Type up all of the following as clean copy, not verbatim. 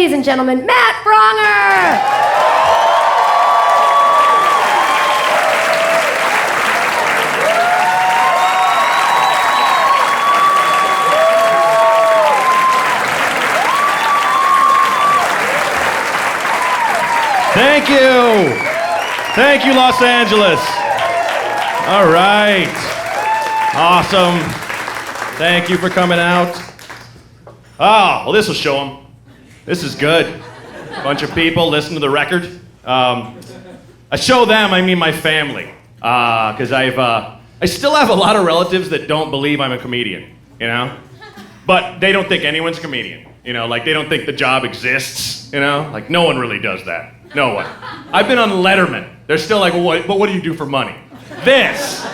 ladies and gentlemen, Matt Braunger! Thank you. Thank you, Los Angeles. All right. Awesome. Thank you for coming out. Oh, well, this will show them. This is good. Bunch of people listen to the record. I show them, I mean my family. Because I still have a lot of relatives that don't believe I'm a comedian, you know? But they don't think anyone's a comedian. You know, like they don't think the job exists, you know? Like no one really does that. No one. I've been on Letterman. They're still like, well, what do you do for money? This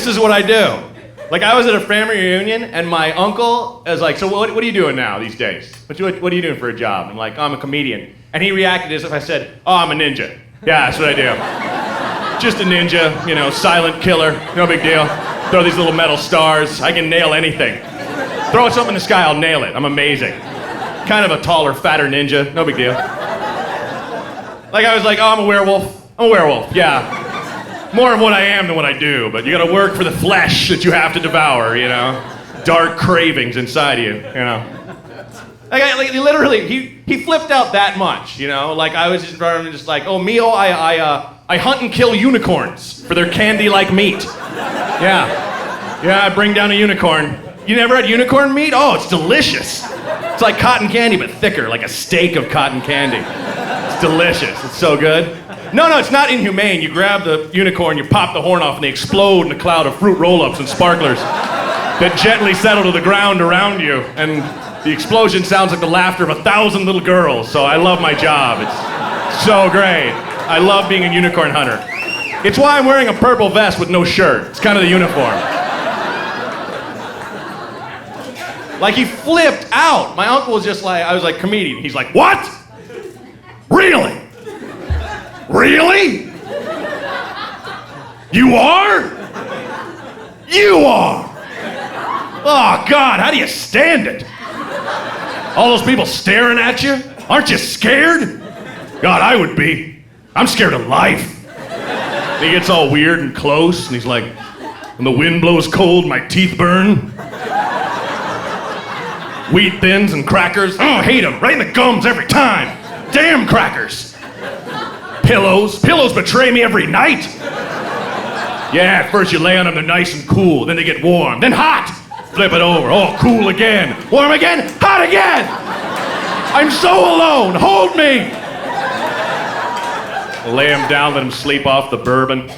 is what I do. Like I was at a family reunion and my uncle is like, so what are you doing now these days? What are you doing for a job? I'm like, I'm a comedian. And he reacted as if I said, oh, I'm a ninja. Yeah, that's what I do. Just a ninja, you know, silent killer, no big deal. Throw these little metal stars. I can nail anything. Throw something in the sky, I'll nail it. I'm amazing. Kind of a taller, fatter ninja, no big deal. Like I was like, oh, I'm a werewolf. I'm a werewolf, yeah. More of what I am than what I do, but you gotta work for the flesh that you have to devour, you know? Dark cravings inside you, you know? Like literally, he flipped out that much, you know? Like I was just like, oh, Mio, I hunt and kill unicorns for their candy-like meat. Yeah, I bring down a unicorn. You never had unicorn meat? Oh, it's delicious. It's like cotton candy, but thicker, like a steak of cotton candy. It's delicious. It's so good. No, it's not inhumane. You grab the unicorn, you pop the horn off, and they explode in a cloud of fruit roll-ups and sparklers that gently settle to the ground around you. And the explosion sounds like the laughter of 1,000 little girls. So I love my job. It's so great. I love being a unicorn hunter. It's why I'm wearing a purple vest with no shirt. It's kind of the uniform. Like he flipped out. My uncle was just like, I was like, comedian. He's like, what? Really? Really? You are? You are! Oh God, how do you stand it? All those people staring at you? Aren't you scared? God, I would be. I'm scared of life. And he gets all weird and close, and he's like, when the wind blows cold, my teeth burn. Wheat thins and crackers. Oh, I hate them. Right in the gums every time. Damn crackers. Pillows betray me every night. Yeah, at first you lay on them, they're nice and cool. Then they get warm, then hot. Flip it over. Oh, cool again. Warm again, hot again. I'm so alone. Hold me. Lay him down, let him sleep off the bourbon.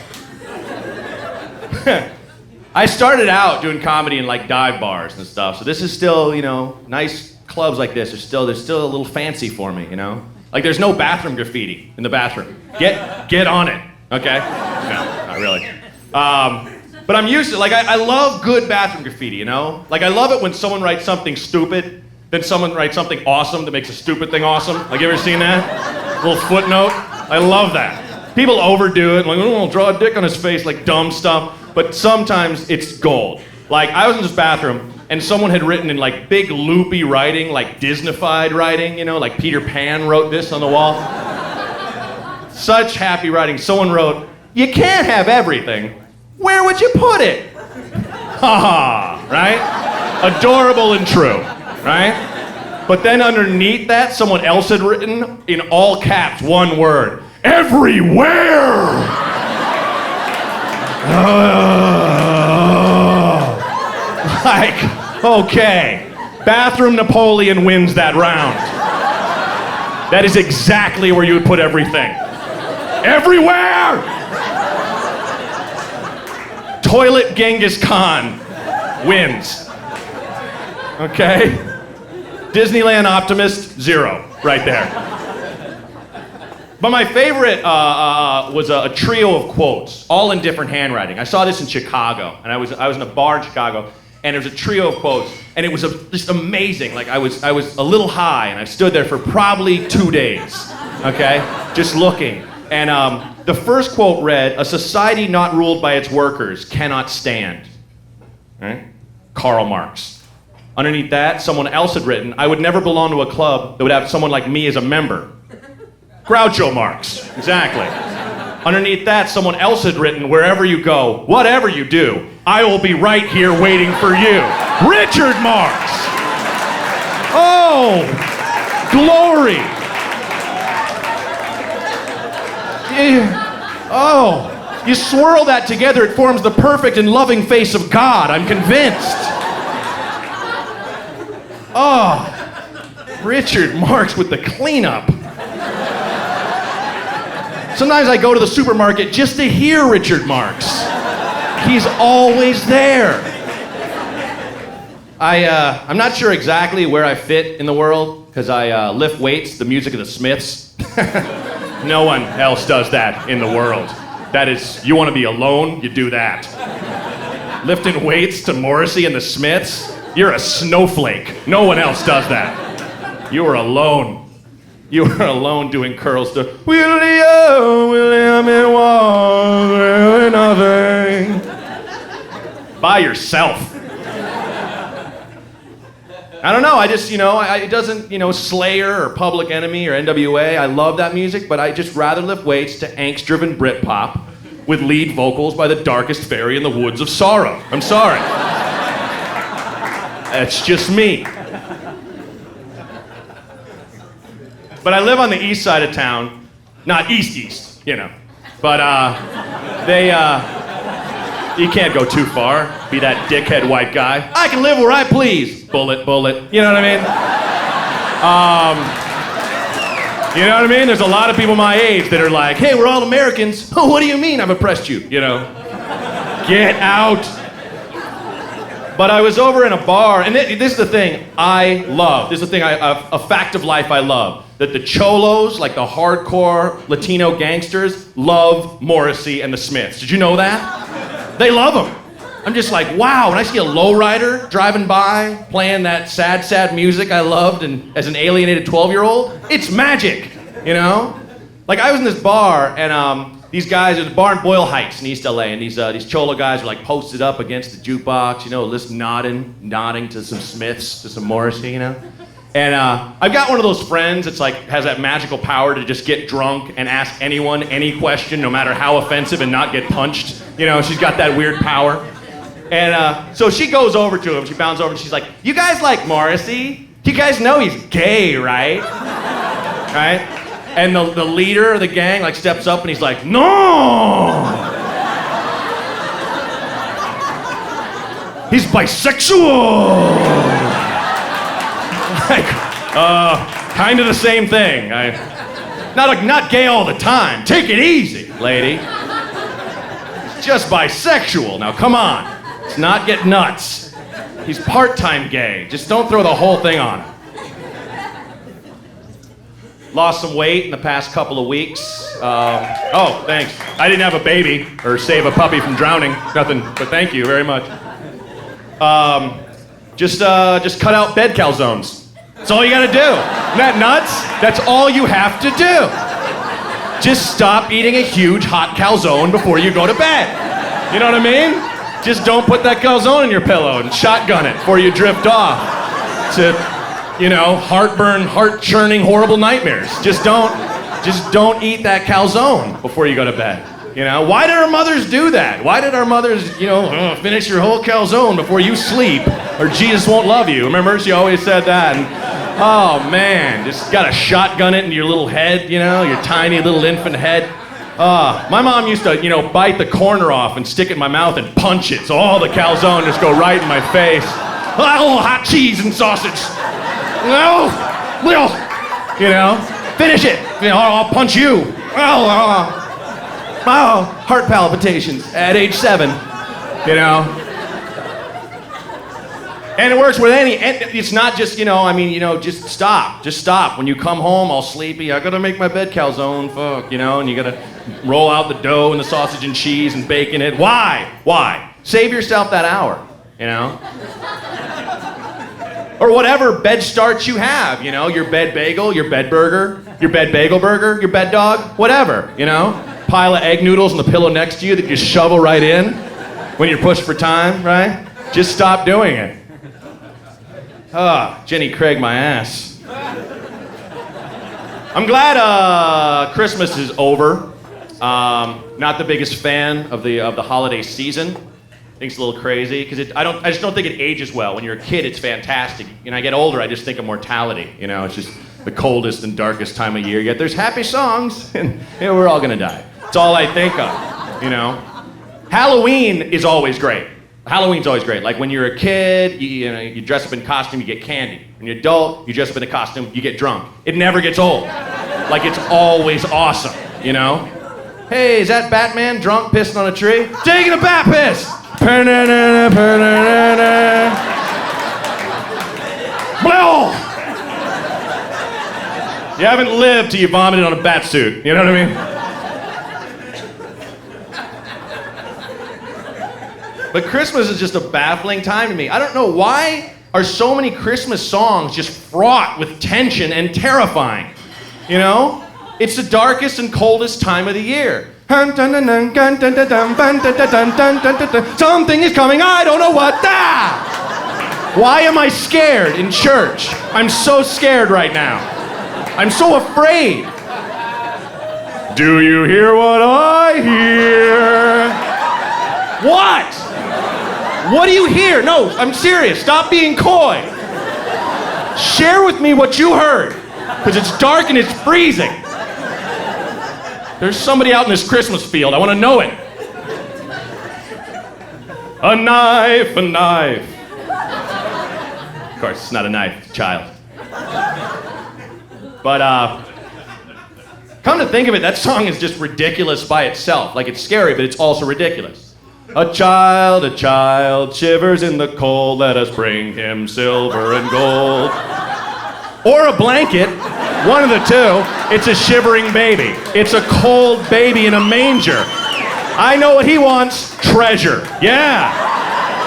I started out doing comedy in like dive bars and stuff, so this is still, you know, nice clubs like this. They're still a little fancy for me, you know? Like there's no bathroom graffiti in the bathroom. Get on it, okay? No, not really. But I'm used to, like I love good bathroom graffiti, you know? Like I love it when someone writes something stupid, then someone writes something awesome that makes a stupid thing awesome. Like you ever seen that? Little footnote. I love that. People overdo it, like, oh, I'll draw a dick on his face, like dumb stuff. But sometimes it's gold. Like I was in this bathroom and someone had written in like big loopy writing, like Disneyfied writing, you know, like Peter Pan wrote this on the wall. Such happy writing. Someone wrote, you can't have everything. Where would you put it? Ha ha, right? Adorable and true, right? But then underneath that, someone else had written in all caps one word, everywhere! Like, okay, bathroom Napoleon wins that round. That is exactly where you would put everything. Everywhere! Toilet Genghis Khan wins. Okay? Disneyland optimist, 0, right there. But my favorite was a trio of quotes, all in different handwriting. I saw this in Chicago, and I was in a bar in Chicago, and there was a trio of quotes, and it was just amazing. Like I was a little high, and I stood there for probably 2 days, okay, just looking. And the first quote read, "A society not ruled by its workers cannot stand." Right? Karl Marx. Underneath that, someone else had written, I would never belong to a club that would have someone like me as a member. Groucho Marx, exactly. Underneath that, someone else had written, wherever you go, whatever you do, I will be right here waiting for you. Richard Marx! Oh, glory! Oh, you swirl that together, it forms the perfect and loving face of God, I'm convinced. Oh, Richard Marx with the cleanup. Sometimes I go to the supermarket just to hear Richard Marx. He's always there. I'm not sure exactly where I fit in the world, because I lift weights, the music of the Smiths. No one else does that in the world. That is, you want to be alone, you do that. Lifting weights to Morrissey and the Smiths, you're a snowflake. No one else does that. You are alone. You were alone doing curls to William, it was really nothing. By yourself. I don't know, I just, it doesn't, Slayer or Public Enemy or NWA, I love that music, but I just rather lift weights to angst-driven Britpop with lead vocals by the darkest fairy in the woods of sorrow. I'm sorry. That's just me. But I live on the east side of town, not east, But you can't go too far, be that dickhead white guy. I can live where I please. Bullet. You know what I mean? You know what I mean? There's a lot of people my age that are like, hey, we're all Americans. Oh, what do you mean I've oppressed you? Get out. But I was over in a bar, and this is the thing I love. This is the thing, a fact of life I love. That the cholos, like the hardcore Latino gangsters, love Morrissey and the Smiths. Did you know that? They love them. I'm just like, wow, when I see a lowrider driving by, playing that sad, sad music I loved and as an alienated 12-year-old, it's magic, Like I was in this bar, and these guys, there's a bar in Boyle Heights in East LA, and these cholo guys are like posted up against the jukebox, just nodding to some Smiths, to some Morrissey, And I've got one of those friends that's like, has that magical power to just get drunk and ask anyone any question, no matter how offensive, and not get punched. She's got that weird power. And so she goes over to him, she bounds over, and she's like, you guys like Morrissey? You guys know he's gay, right? Right? And the leader of the gang like steps up and he's like, no! He's bisexual! Kind of the same thing. Not gay all the time. Take it easy, lady. He's just bisexual. Now, come on. Let's not get nuts. He's part-time gay. Just don't throw the whole thing on him. Lost some weight in the past couple of weeks. Oh, thanks. I didn't have a baby or save a puppy from drowning. Nothing, but thank you very much. Just cut out bed calzones. That's all you gotta do. Isn't that nuts? That's all you have to do. Just stop eating a huge hot calzone before you go to bed. You know what I mean? Just don't put that calzone in your pillow and shotgun it before you drift off to, heartburn, heart-churning, horrible nightmares. Just don't eat that calzone before you go to bed. Why did our mothers do that? Why did our mothers, finish your whole calzone before you sleep, or Jesus won't love you? Remember, she always said that. And, oh man, just gotta shotgun it into your little head, your tiny little infant head. My mom used to, bite the corner off and stick it in my mouth and punch it, so all the calzone just go right in my face. Oh, hot cheese and sausage. No, finish it. I'll punch you. Oh, heart palpitations at age 7, And it works with and it's not just, just stop. Just stop. When you come home all sleepy, I gotta make my bed calzone, and you gotta roll out the dough and the sausage and cheese and bacon it. Why? Save yourself that hour, Or whatever bed starch you have, your bed bagel, your bed burger, your bed bagel burger, your bed dog, whatever, Pile of egg noodles on the pillow next to you that you shovel right in when you're pushed for time, right? Just stop doing it. Jenny Craig, my ass. I'm glad Christmas is over. Not the biggest fan of the holiday season. I think it's a little crazy because I just don't think it ages well. When you're a kid, it's fantastic. And I get older, I just think of mortality. You know, it's just the coldest and darkest time of year. Yet there's happy songs, and we're all gonna die. It's all I think of. You know, Halloween is always great. Halloween's always great. Like when you're a kid, you dress up in costume, you get candy. When you're an adult, you dress up in a costume, you get drunk. It never gets old. Like it's always awesome. You know? Hey, is that Batman drunk pissing on a tree? Taking a bat piss. Blow! You haven't lived till you vomited on a bat suit. You know what I mean? But Christmas is just a baffling time to me. I don't know why are so many Christmas songs just fraught with tension and terrifying. You know? It's the darkest and coldest time of the year. Something is coming, I don't know what. Why am I scared in church? I'm so scared right now. I'm so afraid. Do you hear what I hear? What? What do you hear? No, I'm serious. Stop being coy. Share with me what you heard, because it's dark and it's freezing. There's somebody out in this Christmas field. I want to know it. A knife, a knife. Of course, it's not a knife, it's a child. But, come to think of it, that song is just ridiculous by itself. Like, it's scary, but it's also ridiculous. A child shivers in the cold, let us bring him silver and gold. Or a blanket, one of the two. It's a shivering baby. It's a cold baby in a manger. I know what he wants, treasure. Yeah.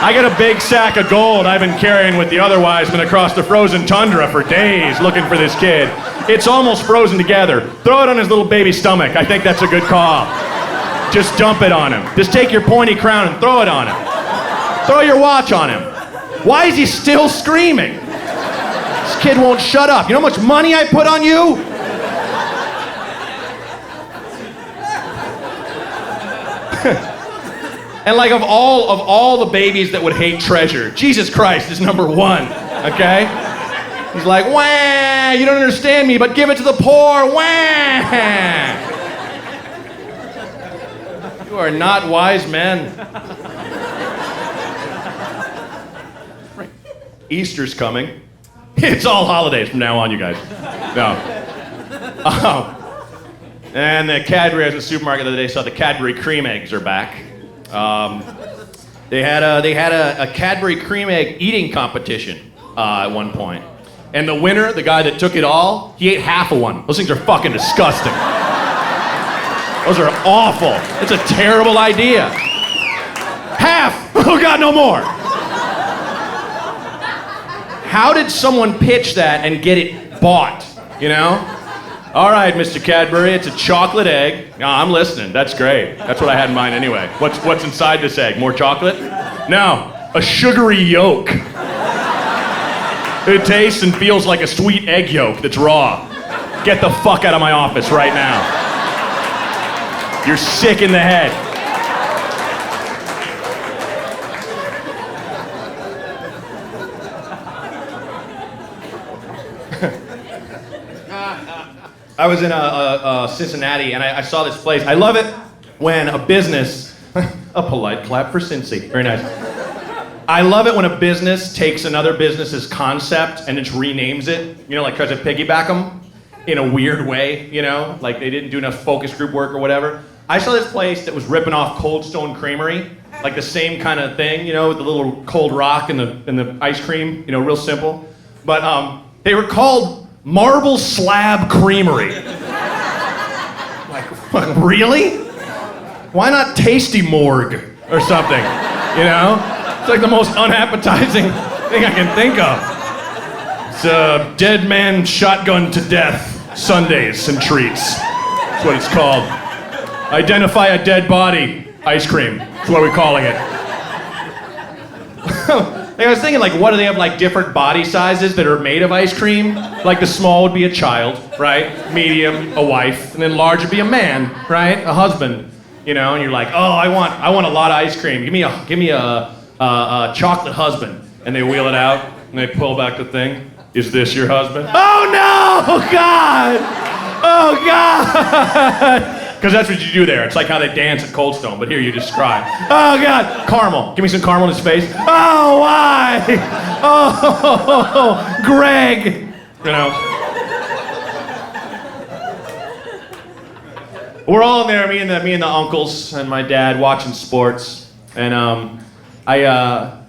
I got a big sack of gold I've been carrying with the other wise men across the frozen tundra for days looking for this kid. It's almost frozen together. Throw it on his little baby stomach. I think that's a good call. Just dump it on him. Just take your pointy crown and throw it on him. Throw your watch on him. Why is he still screaming? This kid won't shut up. You know how much money I put on you? And like of all the babies that would hate treasure, Jesus Christ is number one, okay? He's like, wah, you don't understand me, but give it to the poor, wah. You are not wise men. Easter's coming. It's all holidays from now on, you guys. No. And the Cadbury, I was in the supermarket the other day, saw the Cadbury cream eggs are back. They had a Cadbury cream egg eating competition at one point. And the winner, the guy that took it all, he ate half of one. Those things are fucking disgusting. Those are awful. It's a terrible idea. Half! Oh God, no more! How did someone pitch that and get it bought, you know? All right, Mr. Cadbury, it's a chocolate egg. No, I'm listening. That's great. That's what I had in mind anyway. What's inside this egg? More chocolate? No, a sugary yolk. It tastes and feels like a sweet egg yolk that's raw. Get the fuck out of my office right now. You're sick in the head. I was in Cincinnati and I saw this place. I love it when a business, a polite clap for Cincy, very nice. I love it when a business takes another business's concept and just renames it, you know, like tries to piggyback them in a weird way, you know, like they didn't do enough focus group work or whatever. I saw this place that was ripping off Cold Stone Creamery, like the same kind of thing, you know, with the little cold rock and the ice cream, you know, real simple. But they were called Marble Slab Creamery. Like, really? Why not Tasty Morgue or something, you know? It's like the most unappetizing thing I can think of. It's a dead man shotgun to death sundaes and treats. That's what it's called. Identify a dead body ice cream. That's what we're calling it. Like I was thinking, like, what do they have, like, different body sizes that are made of ice cream? Like, the small would be a child, right? Medium, a wife, and then large would be a man, right? A husband, you know. And you're like, oh, I want a lot of ice cream. Give me a chocolate husband. And they wheel it out and they pull back the thing. Is this your husband? Oh no, God! Oh God! Because that's what you do there. It's like how they dance at Cold Stone, but here you just cry. Oh, God. Caramel. Give me some caramel in his face. Oh, why? Oh, Greg. You know. We're all in there, me and the uncles and my dad, watching sports. And I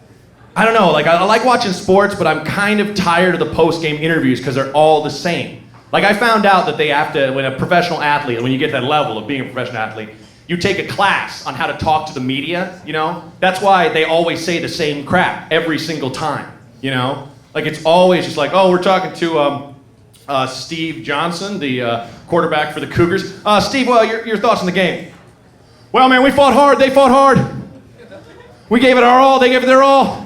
don't know, like I like watching sports, but I'm kind of tired of the post-game interviews because they're all the same. Like I found out that they have to, when a professional athlete, when you get to that level of being a professional athlete, you take a class on how to talk to the media, you know? That's why they always say the same crap every single time, you know? Like it's always just like, oh, we're talking to Steve Johnson, the quarterback for the Cougars. Steve, well, your thoughts on the game? Well, man, we fought hard, they fought hard. We gave it our all, they gave it their all.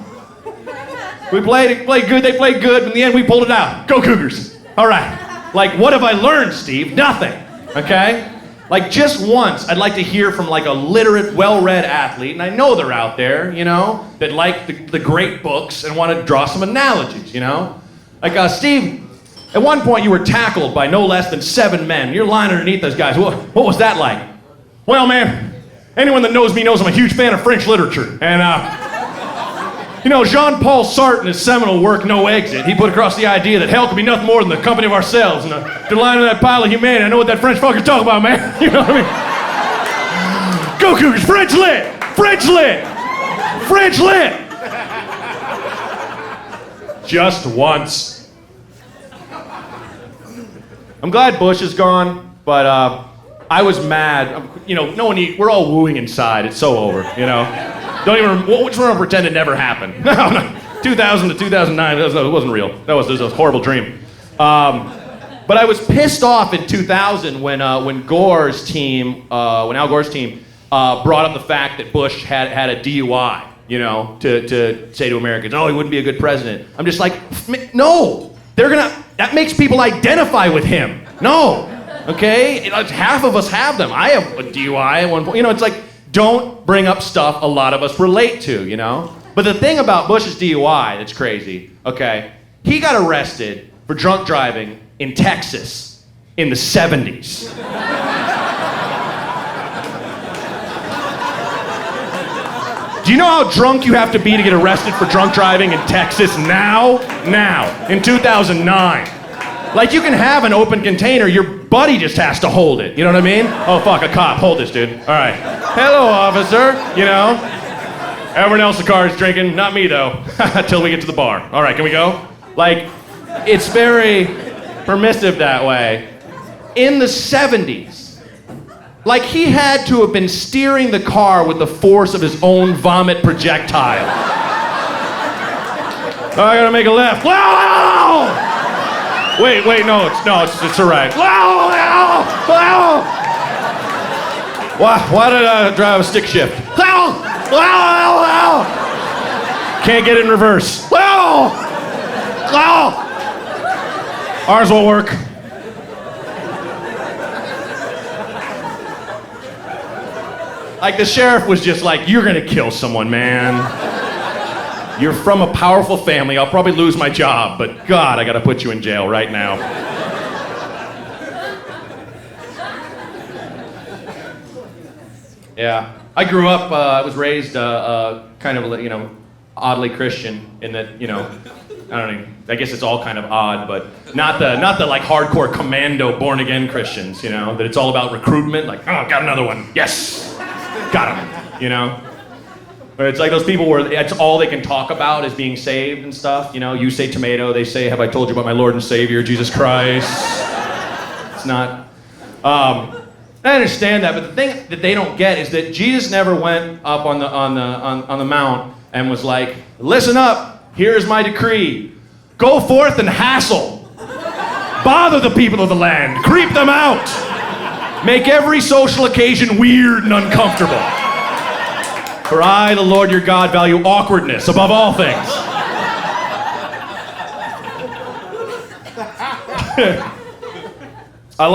We played good, they played good, in the end we pulled it out. Go Cougars. All right. Like, what have I learned, Steve? Nothing, okay? Like, just once, I'd like to hear from, like, a literate, well-read athlete, and I know they're out there, you know, that like the great books and want to draw some analogies, you know? Like, Steve, at one point you were tackled by no less than 7 men. You're lying underneath those guys. What was that like? Well, man, anyone that knows me knows I'm a huge fan of French literature, and, you know, Jean-Paul Sartre in his seminal work, No Exit, he put across the idea that hell could be nothing more than the company of ourselves. And if you're lying on that pile of humanity, I know what that French fucker's talking about, man. You know what I mean? Go Cougars, French lit! French lit! French lit! Just once. I'm glad Bush is gone, but I was mad. You know, we're all wooing inside. It's so over, you know? Just want to pretend it never happened. No. 2000 to 2009, it wasn't real. That was a horrible dream. But I was pissed off in 2000 when Al Gore's team brought up the fact that Bush had a DUI, you know, to say to Americans, oh, he wouldn't be a good president. I'm just like, no, that makes people identify with him. No, okay? Half of us have them. I have a DUI at one point. You know, it's like, don't bring up stuff a lot of us relate to, you know? But the thing about Bush's DUI that's crazy, okay, he got arrested for drunk driving in Texas in the 70s. Do you know how drunk you have to be to get arrested for drunk driving in Texas now? Now, in 2009. Like, you can have an open container, your buddy just has to hold it. You know what I mean? Oh, fuck, a cop. Hold this, dude. All right. Hello, officer. You know? Everyone else in the car is drinking. Not me, though. Till we get to the bar. All right, can we go? Like, it's very permissive that way. In the 70s, like, he had to have been steering the car with the force of his own vomit projectile. Oh, I gotta make a left. Wow! Wait, no, it's all right. Why did I drive a stick shift? Can't get it in reverse. Ours will work. Like the sheriff was just like, you're gonna kill someone, man. You're from a powerful family. I'll probably lose my job, but God, I gotta put you in jail right now. Yeah, I grew up, I was raised kind of, you know, oddly Christian in that, you know, I don't know, I guess it's all kind of odd, but not the like hardcore commando born again Christians, you know, that it's all about recruitment, like, oh, got another one, yes, got him, you know. Where it's like those people where that's all they can talk about is being saved and stuff, you know. You say tomato, they say, have I told you about my Lord and Savior, Jesus Christ? It's not. I understand that, but the thing that they don't get is that Jesus never went up on the mount and was like, listen up, here's my decree. Go forth and hassle. Bother the people of the land. Creep them out. Make every social occasion weird and uncomfortable. For I, the Lord your God, value awkwardness above all things. I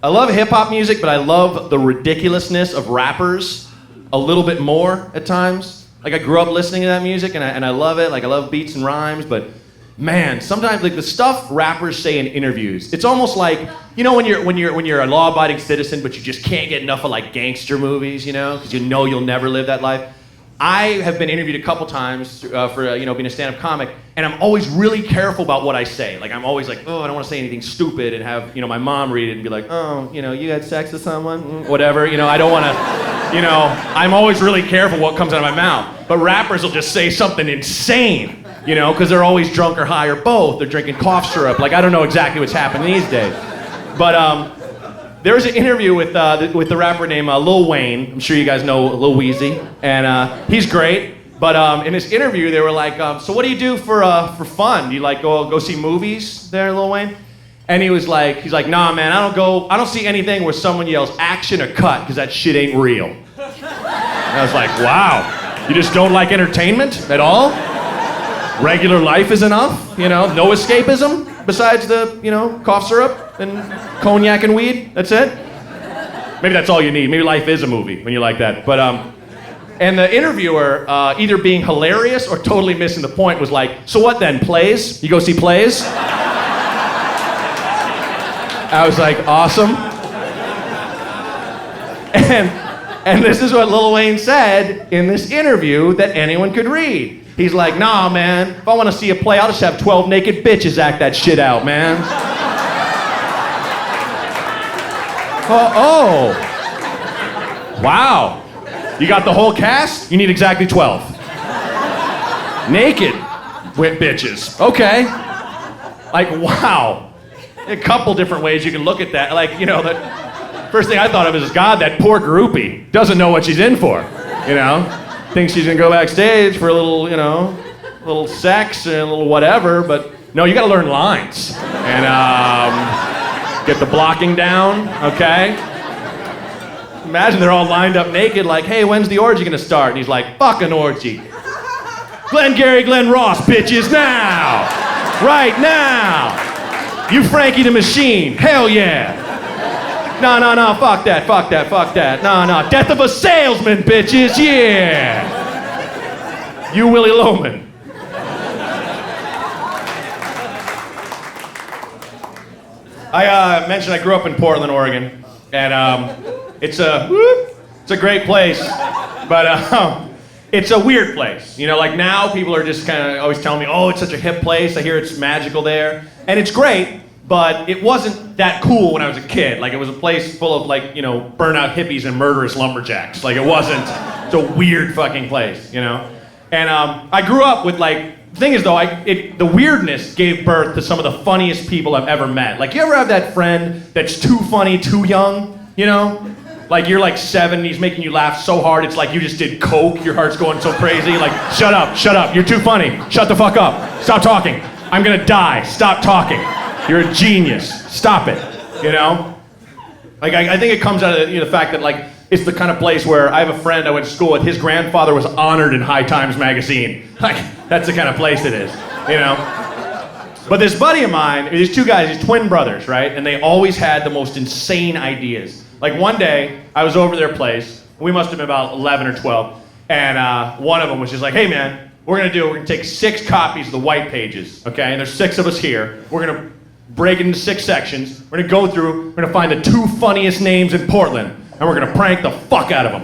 love hip hop music, but I love the ridiculousness of rappers a little bit more at times. Like I grew up listening to that music, and I love it. Like I love beats and rhymes, but man, sometimes like the stuff rappers say in interviews, it's almost like, you know, when you're a law-abiding citizen, but you just can't get enough of like gangster movies, you know, because you know you'll never live that life. I have been interviewed a couple times for being a stand-up comic, and I'm always really careful about what I say. Like I'm always like, oh, I don't want to say anything stupid and have my mom read it and be like, oh, you had sex with someone, whatever. I don't want to. I'm always really careful what comes out of my mouth. But rappers will just say something insane, because they're always drunk or high or both. They're drinking cough syrup. Like I don't know exactly what's happening these days. But there was an interview with the rapper named Lil Wayne. I'm sure you guys know Lil Weezy, and he's great. But in this interview, they were like, "So what do you do for fun? Do you like go see movies there, Lil Wayne?" And he's like, "Nah, man, I don't see anything where someone yells action or cut because that shit ain't real." And I was like, "Wow, you just don't like entertainment at all? Regular life is enough? No escapism besides the cough syrup and cognac and weed? That's it? Maybe that's all you need. Maybe life is a movie when you like that." But and the interviewer, either being hilarious or totally missing the point, was like, "So what then? Plays? You go see plays?" I was like, "Awesome." And this is what Lil Wayne said in this interview that anyone could read. He's like, "Nah, man, if I want to see a play, I'll just have 12 naked bitches act that shit out, man." Oh. Wow. You got the whole cast? You need exactly 12. Naked with bitches. Okay. Like, wow. A couple different ways you can look at that. Like, the first thing I thought of is, God, that poor groupie doesn't know what she's in for, Thinks she's gonna go backstage for a little, little sex and a little whatever, but no, you gotta learn lines. And get the blocking down, okay? Imagine they're all lined up naked like, "Hey, when's the orgy gonna start?" And he's like, "Fuck an orgy. Glenn Gary, Glenn Ross, bitches, now! Right now! You Frankie the Machine, hell yeah! No, fuck that. No, Death of a Salesman, bitches, yeah! You Willie Loman." I mentioned I grew up in Portland, Oregon, and it's a great place, but it's a weird place. Like now people are just kind of always telling me, "Oh, it's such a hip place. I hear it's magical there," and it's great. But it wasn't that cool when I was a kid. Like, it was a place full of, like, burnout hippies and murderous lumberjacks. Like, it's a weird fucking place, And I grew up with, like, the thing is, though, the weirdness gave birth to some of the funniest people I've ever met. Like, you ever have that friend that's too funny, too young, Like, you're like 7, and he's making you laugh so hard, it's like you just did coke, your heart's going so crazy. Like, shut up, you're too funny. Shut the fuck up. Stop talking. I'm gonna die. Stop talking. You're a genius. Stop it. Like I think it comes out of the fact that like it's the kind of place where I have a friend I went to school with. His grandfather was honored in High Times magazine. Like that's the kind of place it is. But this buddy of mine, these two guys, these twin brothers, right? And they always had the most insane ideas. Like one day I was over their place. We must have been about 11 or 12, and one of them was just like, "Hey man, we're gonna take 6 copies of the white pages, okay? And there's 6 of us here. We're gonna break it into 6 sections. We're gonna go through, we're gonna find the 2 funniest names in Portland, and we're gonna prank the fuck out of them."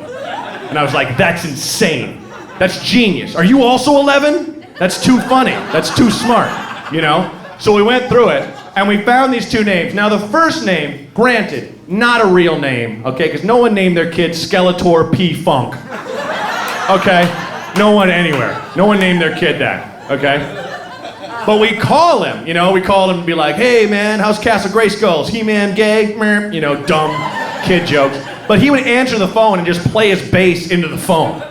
And I was like, "That's insane. That's genius. Are you also 11? That's too funny. That's too smart, So we went through it, and we found these 2 names. Now the first name, granted, not a real name, okay? Because no one named their kid Skeletor P. Funk, okay? No one anywhere. No one named their kid that, okay? But we call him, we call him and be like, "Hey man, how's Castle Grayskulls? He-Man gay?" Dumb kid jokes. But he would answer the phone and just play his bass into the phone.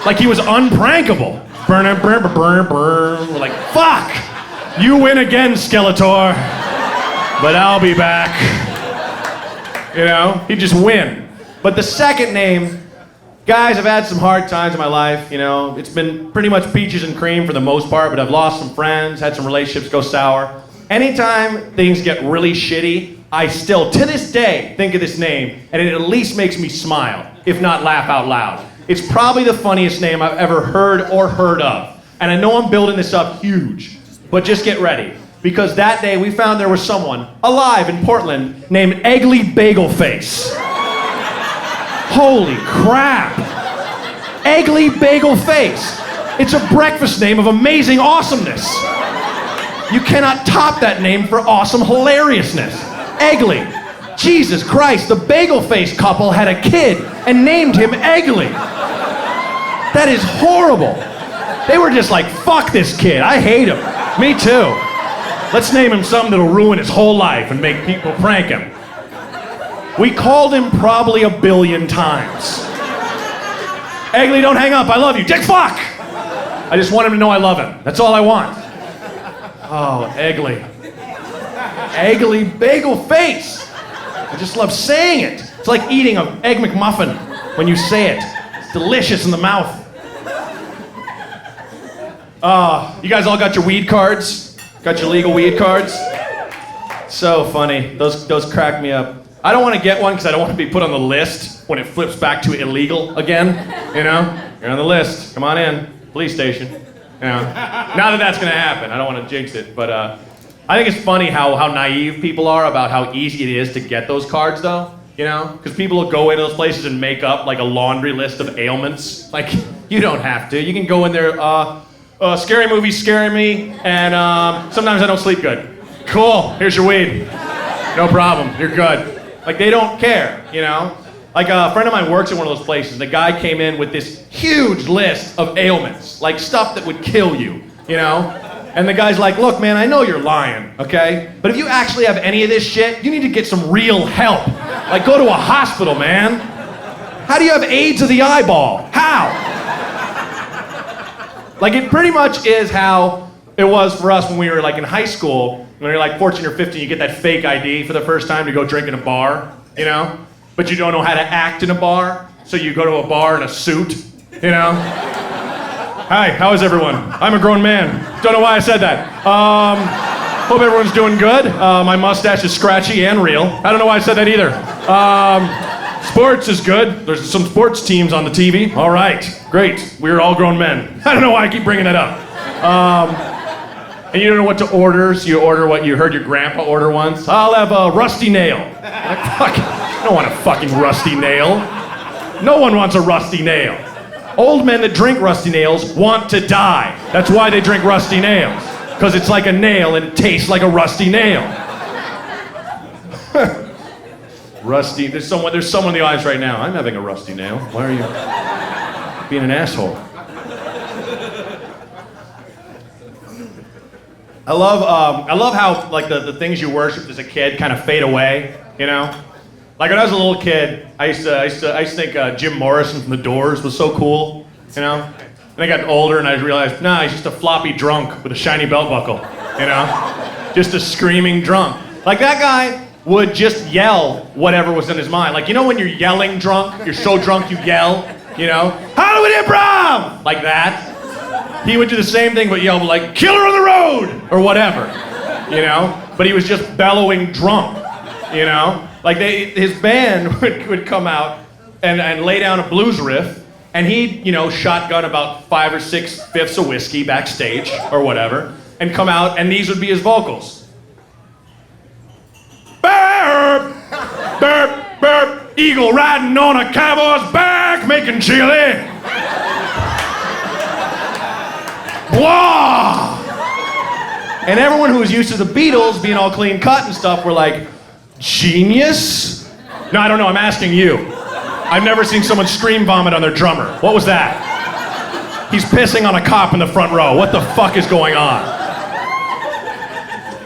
Like he was unprankable. We're like, "Fuck! You win again, Skeletor. But I'll be back." He'd just win. But the second name, Guys, I've had some hard times in my life, you know. It's been pretty much peaches and cream for the most part, but I've lost some friends, had some relationships go sour. Anytime things get really shitty, I still, to this day, think of this name, and it at least makes me smile, if not laugh out loud. It's probably the funniest name I've ever heard or heard of. And I know I'm building this up huge, but just get ready. Because that day we found there was someone alive in Portland named Eggly Bagelface. Holy crap! Eggly Bagelface. It's a breakfast name of amazing awesomeness. You cannot top that name for awesome hilariousness. Eggly. Jesus Christ, the Bagelface couple had a kid and named him Eggly. That is horrible. They were just like, fuck this kid, I hate him. Me too. Let's name him something that'll ruin his whole life and make people prank him. We called him probably 1 billion times. Eggly, don't hang up, I love you. Dick fuck! I just want him to know I love him. That's all I want. Oh, Eggly. Eggly Bagelface. I just love saying it. It's like eating an Egg McMuffin when you say it. It's delicious in the mouth. You guys all got your weed cards? Got your legal weed cards? So funny. Those crack me up. I don't want to get one because I don't want to be put on the list when it flips back to illegal again. You know? You're on the list. Come on in. Police station. You know? Now that that's going to happen, I don't want to jinx it, but I think it's funny how naive people are about how easy it is to get those cards, though. You know? Because people will go into those places and make up like a laundry list of ailments. Like, you don't have to. You can go in there, scary movies scare me, and sometimes I don't sleep good. Cool, here's your weed. No problem, you're good. Like, they don't care, you know? Like, a friend of mine works in one of those places. The guy came in with this huge list of ailments, like stuff that would kill you, you know? And the guy's like, look, man, I know you're lying, okay? But if you actually have any of this shit, you need to get some real help. Like, go to a hospital, man. How do you have AIDS of the eyeball? How? Like, it pretty much is how it was for us when we were, like, in high school. When you're, like, 14 or 15, you get that fake ID for the first time to go drink in a bar, you know? But you don't know how to act in a bar, so you go to a bar in a suit, you know? Hi, how is everyone? I'm a grown man. Don't know why I said that. Hope everyone's doing good. My mustache is scratchy and real. I don't know why I said that either. Sports is good. There's some sports teams on the TV. All right, great. We're all grown men. I don't know why I keep bringing that up. And you don't know what to order, so you order what you heard your grandpa order once. I'll have a rusty nail. Like, fuck, I don't want a fucking rusty nail. No one wants a rusty nail. Old men that drink rusty nails want to die. That's why they drink rusty nails. Because it's like a nail and it tastes like a rusty nail. Rusty, there's someone in the audience right now. I'm having a rusty nail. Why are you being an asshole? I love how like the things you worshipped as a kid kind of fade away, you know? Like when I was a little kid, I used to think Jim Morrison from The Doors was so cool, you know? And I got older and I realized, nah, he's just a floppy drunk with a shiny belt buckle, you know? Just a screaming drunk. Like that guy would just yell whatever was in his mind. Like, you know when you're yelling drunk, you're so drunk you yell, you know? Hollywood Improv! Like that. He would do the same thing but yell like, Killer on the Road! Or whatever, you know? But he was just bellowing drunk, you know? Like his band would come out and lay down a blues riff and he'd, you know, shotgun about 5 or 6 fifths of whiskey backstage or whatever and come out and these would be his vocals. Burp! Burp! Burp! Eagle riding on a cowboy's back making chili! Blah! And everyone who was used to the Beatles being all clean cut and stuff were like, genius? No, I don't know, I'm asking you. I've never seen someone scream vomit on their drummer. What was that? He's pissing on a cop in the front row. What the fuck is going on?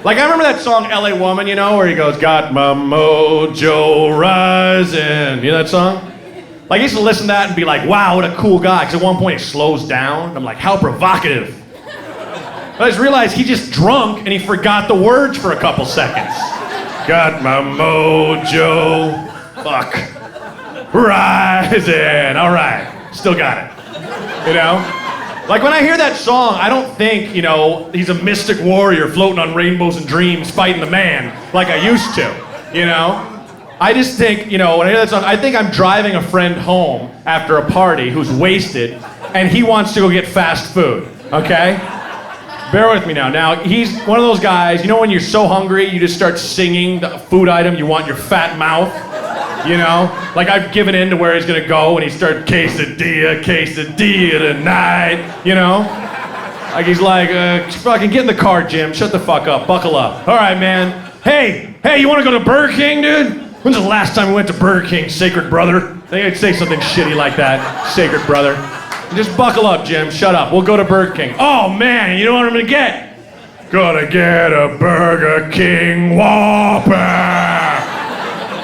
Like, I remember that song, LA Woman, you know, where he goes, got my mojo rising. You know that song? Like, I used to listen to that and be like, wow, what a cool guy. Because at one point it slows down. I'm like, how provocative. But I just realized he just drunk and he forgot the words for a couple seconds. Got my mojo. Fuck. rising. All right, still got it. You know? Like when I hear that song, I don't think, you know, he's a mystic warrior floating on rainbows and dreams fighting the man like I used to, you know? I just think, you know, when I hear that song, I think I'm driving a friend home after a party who's wasted and he wants to go get fast food, okay? Bear with me now. Now, he's one of those guys, you know when you're so hungry, you just start singing the food item you want in your fat mouth? You know? Like I've given in to where he's gonna go and he starts quesadilla tonight, you know? Like he's like, fucking get in the car, Jim, shut the fuck up, buckle up. All right, man. Hey, you wanna go to Burger King, dude? When's the last time we went to Burger King, sacred brother? I think I'd say something shitty like that, sacred brother. Just buckle up, Jim. Shut up. We'll go to Burger King. Oh, man, you know what I'm gonna get? Gonna get a Burger King Whopper.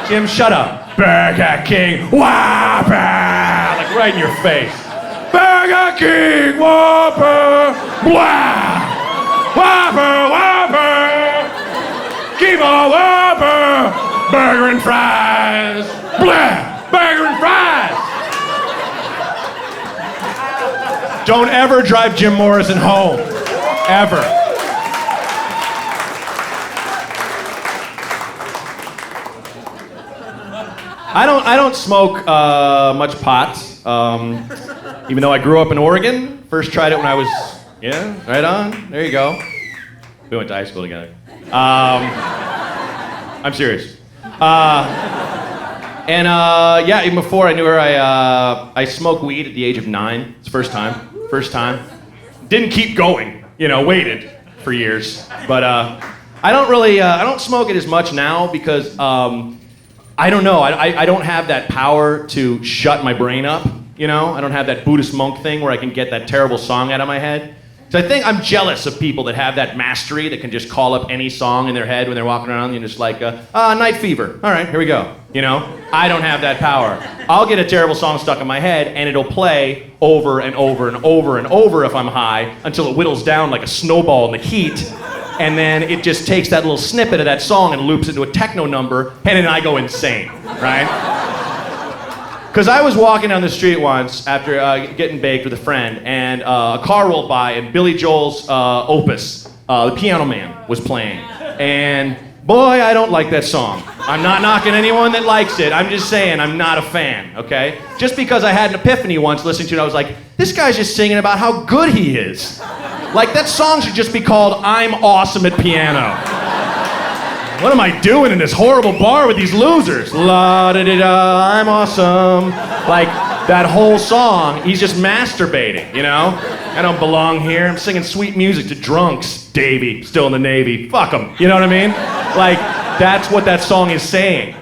Jim, shut up. Burger King Whopper. Like right in your face. Burger King Whopper. Blah. Whopper. Keep a Whopper. Burger and fries. Blah. Burger and fries. Don't ever drive Jim Morrison home, ever. I don't smoke much pot, even though I grew up in Oregon. First tried it when I was, right on. There you go. We went to high school together. I'm serious. Even before I knew her, I smoked weed at the age of 9. It's first time. Didn't keep going, waited for years. But I don't smoke it as much now because I don't know. I don't have that power to shut my brain up, I don't have that Buddhist monk thing where I can get that terrible song out of my head. So I think I'm jealous of people that have that mastery that can just call up any song in their head when they're walking around and just like, Night Fever. All right, here we go. I don't have that power. I'll get a terrible song stuck in my head and it'll play over and over and over and over if I'm high until it whittles down like a snowball in the heat. And then it just takes that little snippet of that song and loops into a techno number and then I go insane, right? Because I was walking down the street once after getting baked with a friend, and a car rolled by, and Billy Joel's Opus, The Piano Man, was playing. And boy, I don't like that song. I'm not knocking anyone that likes it. I'm just saying I'm not a fan, okay? Just because I had an epiphany once listening to it, I was like, this guy's just singing about how good he is. Like, that song should just be called I'm Awesome at Piano. What am I doing in this horrible bar with these losers? La-da-da-da, I'm awesome. Like, that whole song, he's just masturbating, I don't belong here. I'm singing sweet music to drunks. Davey, still in the Navy. Fuck them, you know what I mean? Like, that's what that song is saying,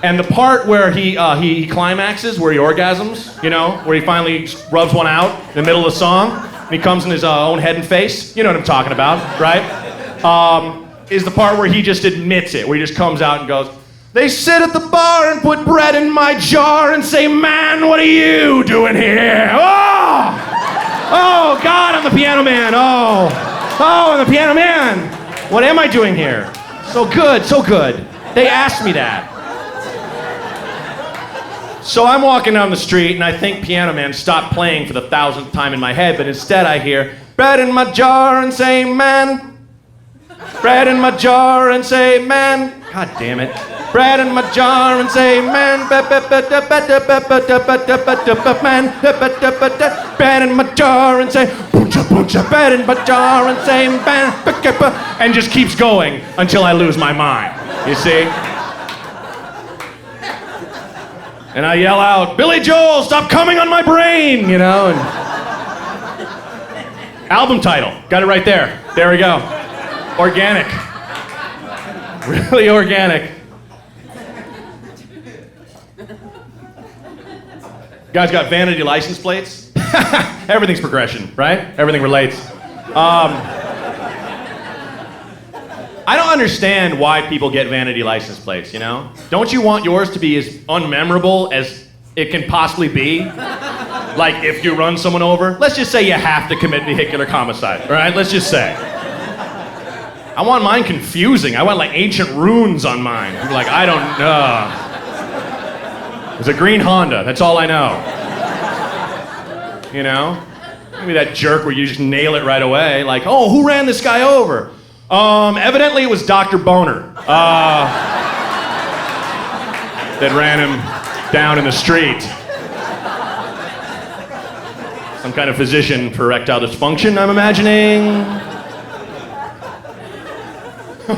And the part where he climaxes, where he orgasms, where he finally rubs one out in the middle of the song, and he comes in his own head and face, you know what I'm talking about, right? Is the part where he just admits it, where he just comes out and goes, they sit at the bar and put bread in my jar and say, man, what are you doing here? Oh, God, I'm the piano man. Oh, I'm the piano man. What am I doing here? So good. They asked me that. So I'm walking down the street and I think Piano Man stopped playing for the 1,000th time in my head, but instead I hear, bread in my jar and say, man. Bread in my jar and say, man. God damn it. Bread in my jar and say, man. Bread in my jar and say, bread in my jar and say, man. And just keeps going until I lose my mind. You see? And I yell out, Billy Joel, stop coming on my brain, And album title. Got it right there. There we go. Organic. Really organic. Guys got Vanity license plates? Everything's progression, right? Everything relates. I don't understand why people get Vanity license plates, Don't you want yours to be as unmemorable as it can possibly be? Like if you run someone over? Let's just say you have to commit vehicular homicide, right? Let's just say. I want mine confusing. I want like ancient runes on mine. Like, I don't know. was a green Honda. That's all I know. You know? Maybe that jerk where you just nail it right away. Like, oh, who ran this guy over? Evidently it was Dr. Boner. That ran him down in the street. Some kind of physician for erectile dysfunction, I'm imagining.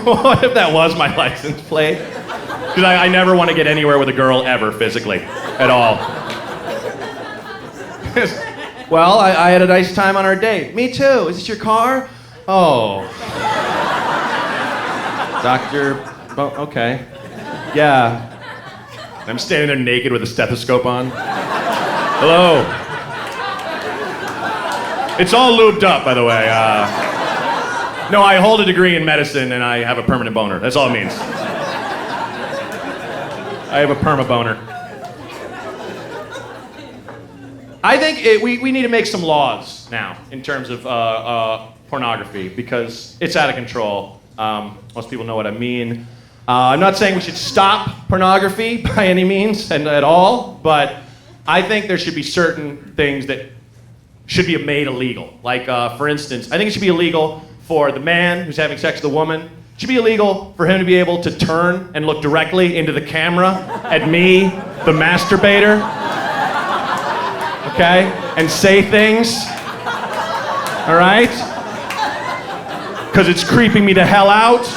What if that was my license plate? Because I never want to get anywhere with a girl ever, physically, at all. Well, I had a nice time on our date. Me too. Is this your car? Oh. Okay. Yeah. I'm standing there naked with a stethoscope on. Hello. It's all lubed up, by the way. No, I hold a degree in medicine and I have a permanent boner. That's all it means. I have a perma boner. I think we need to make some laws now in terms of pornography because it's out of control. Most people know what I mean. I'm not saying we should stop pornography by any means and at all, but I think there should be certain things that should be made illegal. Like, for instance, I think it should be illegal for the man who's having sex with a woman. It should be illegal for him to be able to turn and look directly into the camera at me, the masturbator, okay, and say things, all right? Because it's creeping me the hell out.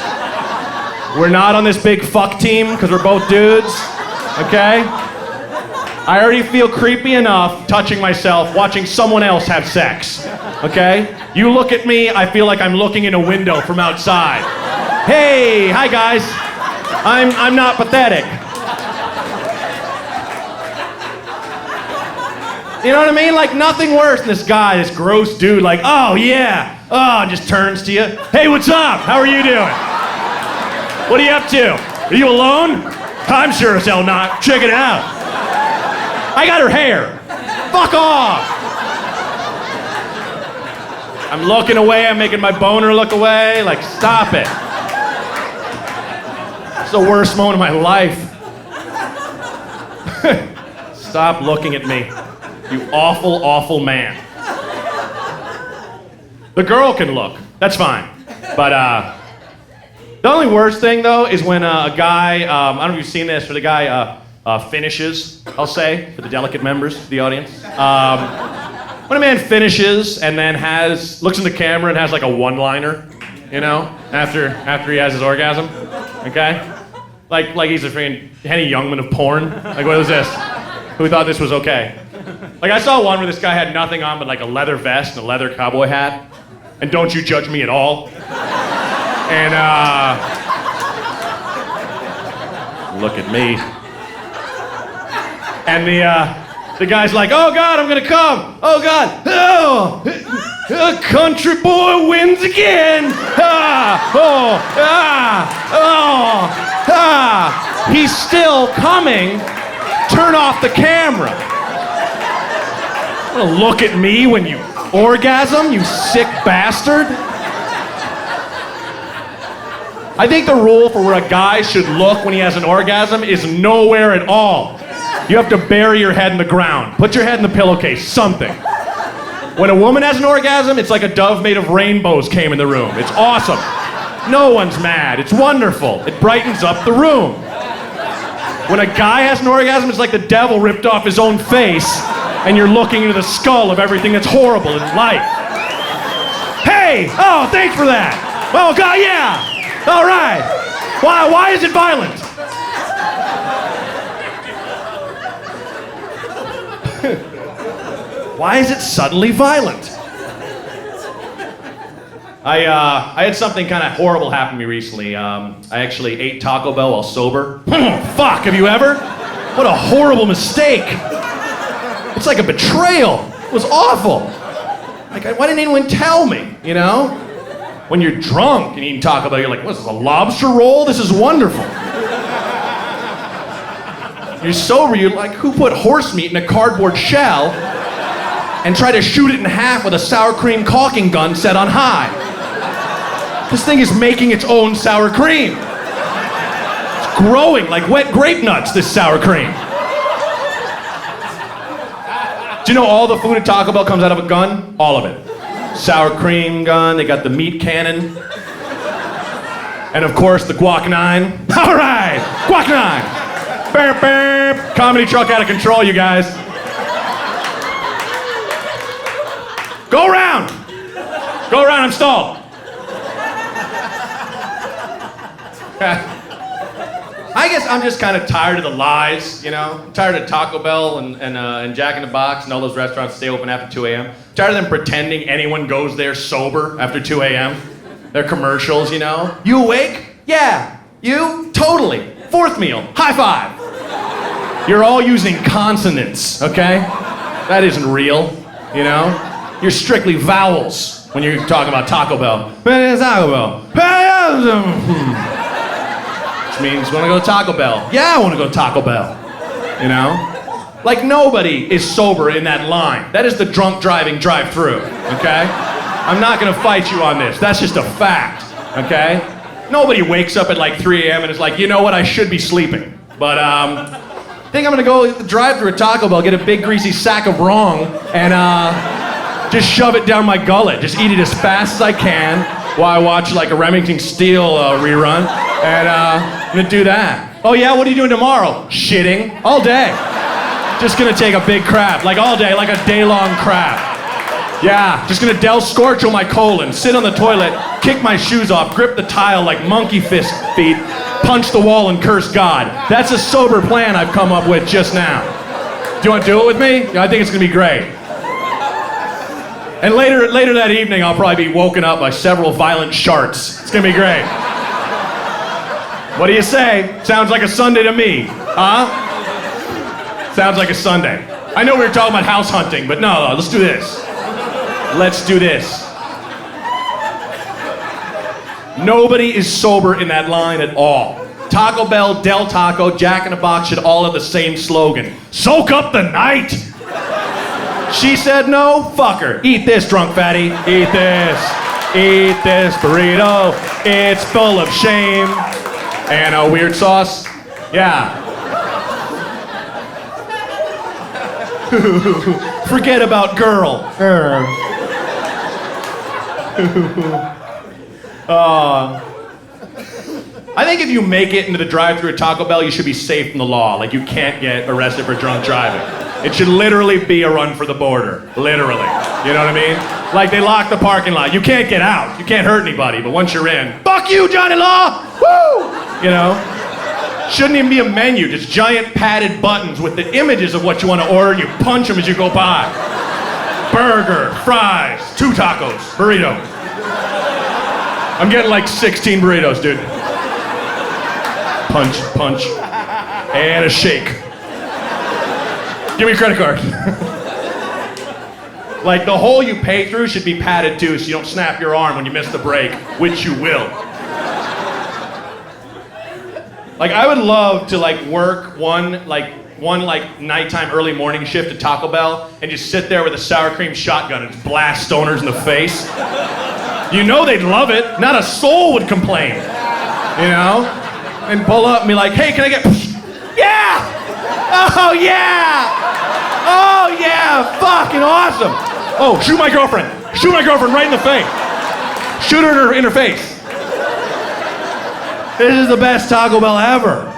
We're not on this big fuck team because we're both dudes, okay? I already feel creepy enough touching myself, watching someone else have sex, okay? You look at me, I feel like I'm looking in a window from outside. Hey, hi guys. I'm not pathetic. You know what I mean? Like nothing worse than this guy, this gross dude, like, oh yeah, oh, and just turns to you. Hey, what's up? How are you doing? What are you up to? Are you alone? I'm sure as hell not. Check it out. I got her hair. Fuck off. I'm looking away, I'm making my boner look away. Like, stop it. It's the worst moment of my life. Stop looking at me. You awful, awful man. The girl can look. That's fine. But, the only worst thing, though, is when a guy, I don't know if you've seen this, or the guy finishes, I'll say, for the delicate members of the audience. When a man finishes and then looks in the camera and has like a one-liner, you know, after he has his orgasm, okay? Like he's a freaking Henny Youngman of porn. Like, what is this? Who thought this was okay? Like, I saw one where this guy had nothing on but like a leather vest and a leather cowboy hat, and don't you judge me at all. And, look at me. And the guy's like, oh God, I'm gonna come. Oh God, oh, country boy wins again. He's still coming. Turn off the camera. You wanna look at me when you orgasm, you sick bastard? I think the rule for where a guy should look when he has an orgasm is nowhere at all. You have to bury your head in the ground. Put your head in the pillowcase, something. When a woman has an orgasm, it's like a dove made of rainbows came in the room. It's awesome. No one's mad. It's wonderful. It brightens up the room. When a guy has an orgasm, it's like the devil ripped off his own face and you're looking into the skull of everything that's horrible in life. Hey! Oh, thanks for that. Oh, God, yeah. All right. Why is it violent? Why is it suddenly violent? I had something kind of horrible happen to me recently. I actually ate Taco Bell while sober. Fuck, have you ever? What a horrible mistake. It's like a betrayal. It was awful. Like, why didn't anyone tell me, you know? When you're drunk and eating Taco Bell, you're like, what is this, a lobster roll? This is wonderful. You're sober, you're like, who put horse meat in a cardboard shell and tried to shoot it in half with a sour cream caulking gun set on high? This thing is making its own sour cream. It's growing like wet grape nuts, this sour cream. Do you know all the food at Taco Bell comes out of a gun? All of it. Sour cream gun, they got the meat cannon. And of course, the guac 9. All right, guac 9. Burp, burp. Comedy truck out of control, you guys. Go around. Go around, I'm stalled. I guess I'm just kind of tired of the lies, you know? I'm tired of Taco Bell and Jack in the Box and all those restaurants stay open after 2 a.m. Tired of them pretending anyone goes there sober after 2 a.m. Their commercials, you know? You awake? Yeah. You? Totally. Fourth meal. High five. You're all using consonants, okay? That isn't real, you know? You're strictly vowels when you're talking about Taco Bell. Taco Bell. Which means, wanna go to Taco Bell? Yeah, I wanna go to Taco Bell. You know? Like nobody is sober in that line. That is the drunk driving drive-through, okay? I'm not gonna fight you on this. That's just a fact, okay? Nobody wakes up at like 3 a.m. and is like, you know what, I should be sleeping. But I think I'm gonna go the drive-through at Taco Bell, get a big greasy sack of wrong, and just shove it down my gullet. Just eat it as fast as I can while I watch like a Remington Steele rerun, and I'm gonna do that. Oh yeah, what are you doing tomorrow? Shitting all day. Just gonna take a big crap, like all day, like a day-long crap. Yeah, just gonna Del Scorcho my colon, sit on the toilet, kick my shoes off, grip the tile like monkey fist feet, punch the wall and curse God. That's a sober plan I've come up with just now. Do you want to do it with me? I think it's gonna be great. And later that evening, I'll probably be woken up by several violent sharts. It's gonna be great. What do you say? Sounds like a Sunday to me, huh? Sounds like a Sunday. I know we were talking about house hunting, but no, let's do this. Let's do this. Nobody is sober in that line at all. Taco Bell, Del Taco, Jack in the Box should all have the same slogan. Soak up the night! She said no, fuck her. Eat this, drunk fatty. Eat this. Eat this burrito. It's full of shame. And a weird sauce. Yeah. Forget about girl. I think if you make it into the drive-thru at Taco Bell, you should be safe from the law. Like, you can't get arrested for drunk driving. It should literally be a run for the border. Literally. You know what I mean? Like, they lock the parking lot. You can't get out. You can't hurt anybody. But once you're in, fuck you, Johnny Law! Woo! You know? Shouldn't even be a menu. Just giant padded buttons with the images of what you want to order. And you punch them as you go by. Burger, fries, 2 tacos, burrito. I'm getting like 16 burritos, dude. Punch, punch, and a shake. Give me a credit card. Like, the hole you pay through should be padded too, so you don't snap your arm when you miss the break, which you will. Like, I would love to like work one nighttime early morning shift at Taco Bell and just sit there with a sour cream shotgun and just blast stoners in the face. You know they'd love it. Not a soul would complain. You know? And pull up and be like, hey, can I get... Yeah! Oh, yeah! Oh, yeah! Fucking awesome! Oh, shoot my girlfriend! Shoot my girlfriend right in the face! Shoot her in her face! This is the best Taco Bell ever!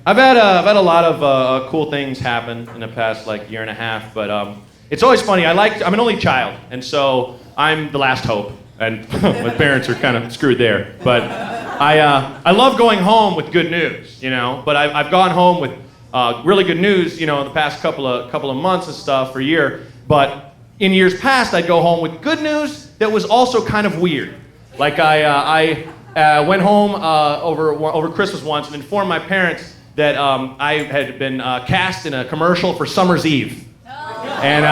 I've had a lot of cool things happen in the past like year and a half, but it's always funny. I'm an only child, and so I'm the last hope, and my parents are kind of screwed there. But I love going home with good news, you know. But I've gone home with really good news, you know, in the past couple of months and stuff, or a year. But in years past, I'd go home with good news that was also kind of weird. Like I went home over Christmas once and informed my parents that I had been cast in a commercial for Summer's Eve. And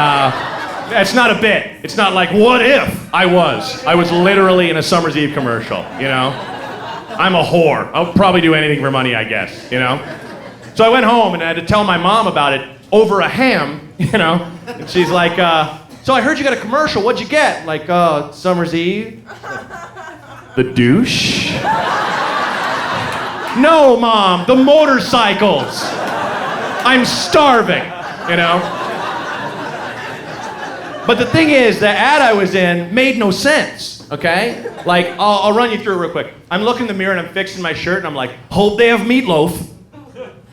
that's not a bit. It's not like, what if I was? I was literally in a Summer's Eve commercial, you know? I'm a whore. I'll probably do anything for money, I guess, you know? So I went home and I had to tell my mom about it over a ham, you know? And she's like, so I heard you got a commercial. What'd you get? Like, Summer's Eve? The douche? No, Mom, the motorcycles. I'm starving, you know? But the thing is, the ad I was in made no sense, okay? Like, I'll run you through it real quick. I'm looking in the mirror and I'm fixing my shirt and I'm like, hope they have meatloaf.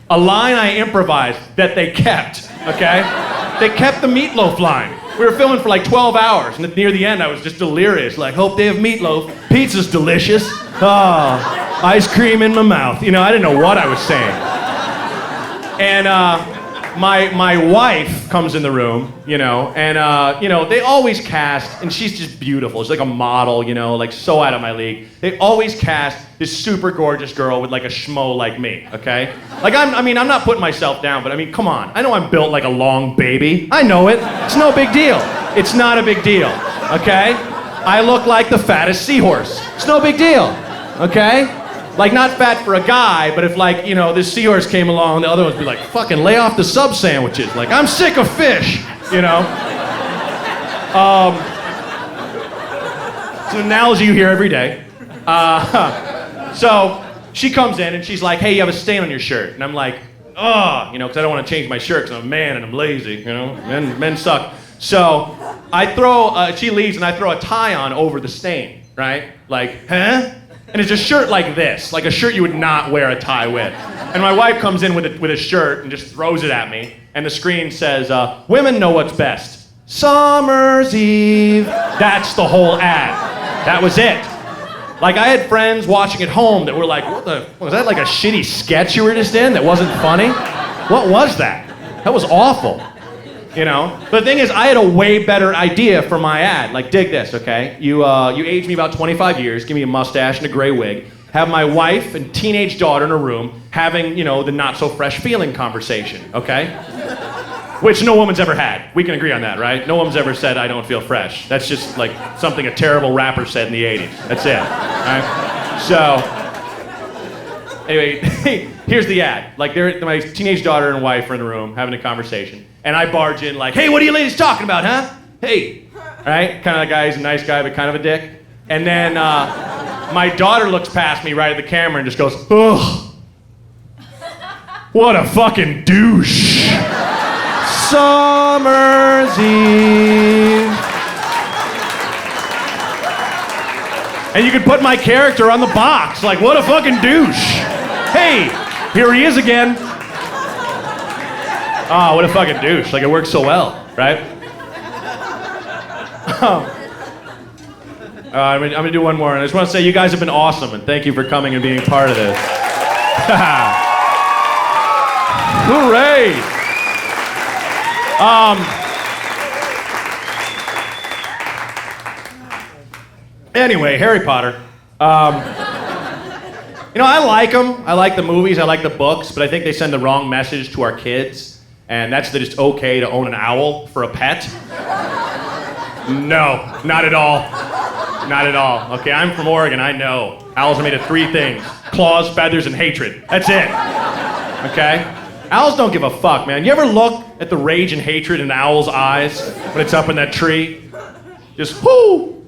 A line I improvised that they kept, okay? They kept the meatloaf line. We were filming for like 12 hours, and near the end I was just delirious, like, hope they have meatloaf. Pizza's delicious. Oh, ice cream in my mouth. You know, I didn't know what I was saying. And my wife comes in the room, you know, and you know, they always cast, and she's just beautiful. She's like a model, you know, like so out of my league. They always cast this super gorgeous girl with like a schmo like me, okay? Like I'm not putting myself down, but I mean, come on. I know I'm built like a long baby. I know it. It's no big deal. It's not a big deal, okay? I look like the fattest seahorse. It's no big deal, okay? Like, not fat for a guy, but if, like, you know, this seahorse came along, the other ones would be like, fucking lay off the sub sandwiches. Like, I'm sick of fish, you know? It's an analogy you hear every day. So she comes in and she's like, hey, you have a stain on your shirt. And I'm like, oh, you know, because I don't want to change my shirt because I'm a man and I'm lazy, you know? Men suck. So I throw, she leaves and I throw a tie on over the stain, right? Like, huh? And it's a shirt like this, like a shirt you would not wear a tie with. And my wife comes in with a shirt and just throws it at me. And the screen says, women know what's best. Summer's Eve. That's the whole ad. That was it. Like, I had friends watching at home that were like, was that like a shitty sketch you were just in that wasn't funny? What was that? That was awful. You know? But the thing is, I had a way better idea for my ad. Like, dig this, okay? You age me about 25 years, give me a mustache and a gray wig, have my wife and teenage daughter in a room having, you know, the not-so-fresh feeling conversation, okay? Which no woman's ever had. We can agree on that, right? No woman's ever said, I don't feel fresh. That's just, like, something a terrible rapper said in the 80s. That's it, all right? So, anyway, here's the ad. Like, my teenage daughter and wife are in the room having a conversation. And I barge in like, hey, what are you ladies talking about, huh? Hey, right? Kind of a guy, he's a nice guy, but kind of a dick. And then my daughter looks past me right at the camera and just goes, ugh, what a fucking douche. Summer's Eve. And you could put my character on the box, like, what a fucking douche. Hey, here he is again. Oh, what a fucking douche. Like, it works so well, right? I'm gonna do one more, and I just want to say you guys have been awesome, and thank you for coming and being part of this. Hooray! Anyway, Harry Potter. You know, I like them. I like the movies, I like the books, but I think they send the wrong message to our kids. And that's that it's okay to own an owl for a pet? No, not at all. Not at all. Okay, I'm from Oregon, I know. Owls are made of 3 things. Claws, feathers, and hatred. That's it. Okay? Owls don't give a fuck, man. You ever look at the rage and hatred in an owl's eyes when it's up in that tree? Just, who's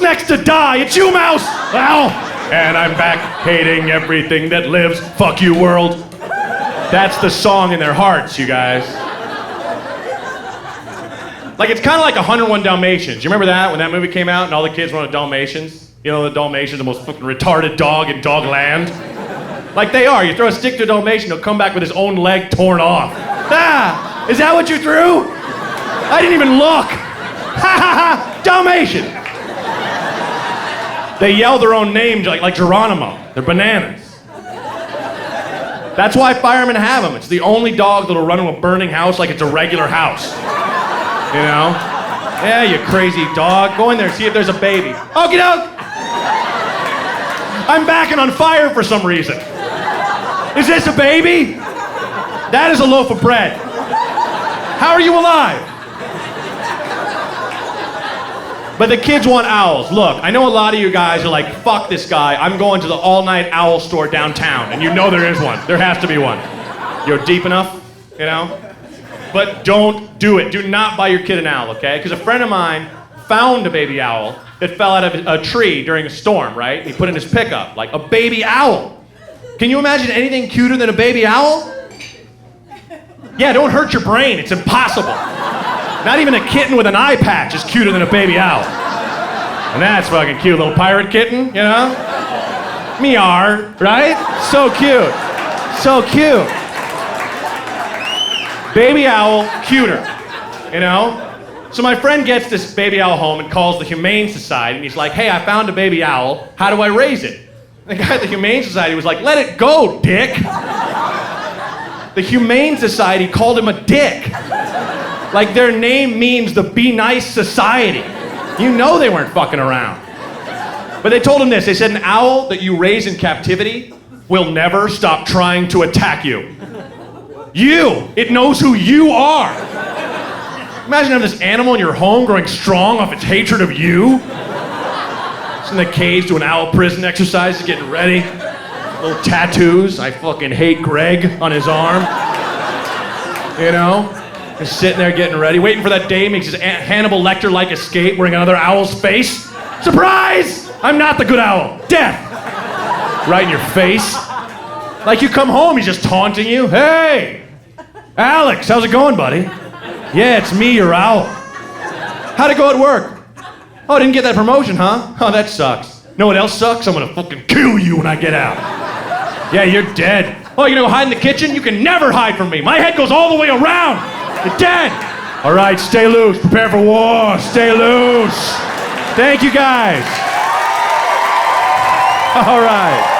next to die? It's you, mouse! Owl! And I'm back hating everything that lives. Fuck you, world. That's the song in their hearts, you guys. Like, it's kind of like 101 Dalmatians. You remember that, when that movie came out and all the kids wanted Dalmatians? You know, the Dalmatians, the most fucking retarded dog in dog land? Like, they are. You throw a stick to a Dalmatian, he'll come back with his own leg torn off. Ah! Is that what you threw? I didn't even look. Ha ha ha! Dalmatian! They yell their own names like Geronimo. They're bananas. That's why firemen have them. It's the only dog that'll run into a burning house like it's a regular house. You know? Yeah, you crazy dog. Go in there, see if there's a baby. Okie doke! I'm backing on fire for some reason. Is this a baby? That is a loaf of bread. How are you alive? But the kids want owls. Look, I know a lot of you guys are like, fuck this guy. I'm going to the all-night owl store downtown. And you know there is one. There has to be one. You're deep enough, you know? But don't do it. Do not buy your kid an owl, okay? Because a friend of mine found a baby owl that fell out of a tree during a storm, right? He put in his pickup, like a baby owl. Can you imagine anything cuter than a baby owl? Yeah, don't hurt your brain. It's impossible. Not even a kitten with an eye patch is cuter than a baby owl. And that's fucking cute. Little pirate kitten, you know? Meow, right? So cute. So cute. Baby owl, cuter, you know? So my friend gets this baby owl home and calls the Humane Society, and he's like, hey, I found a baby owl. How do I raise it? And the guy at the Humane Society was like, let it go, dick. The Humane Society called him a dick. Like their name means the Be Nice Society. You know they weren't fucking around. But they told him this. They said an owl that you raise in captivity will never stop trying to attack you. It knows who you are. Imagine having this animal in your home growing strong off its hatred of you. It's in the cage doing owl prison exercises, getting ready. Little tattoos. I fucking hate Greg on his arm. You know? Just sitting there getting ready, waiting for that day, makes his Hannibal Lecter-like escape wearing another owl's face. Surprise! I'm not the good owl. Death! Right in your face. Like you come home, he's just taunting you. Hey! Alex, how's it going, buddy? Yeah, it's me, your owl. How'd it go at work? Oh, didn't get that promotion, huh? Oh, that sucks. Know what else sucks? I'm gonna fucking kill you when I get out. Yeah, you're dead. Oh, you gonna go hide in the kitchen? You can never hide from me. My head goes all the way around. You're dead. All right, stay loose. Prepare for war. Stay loose. Thank you, guys. All right.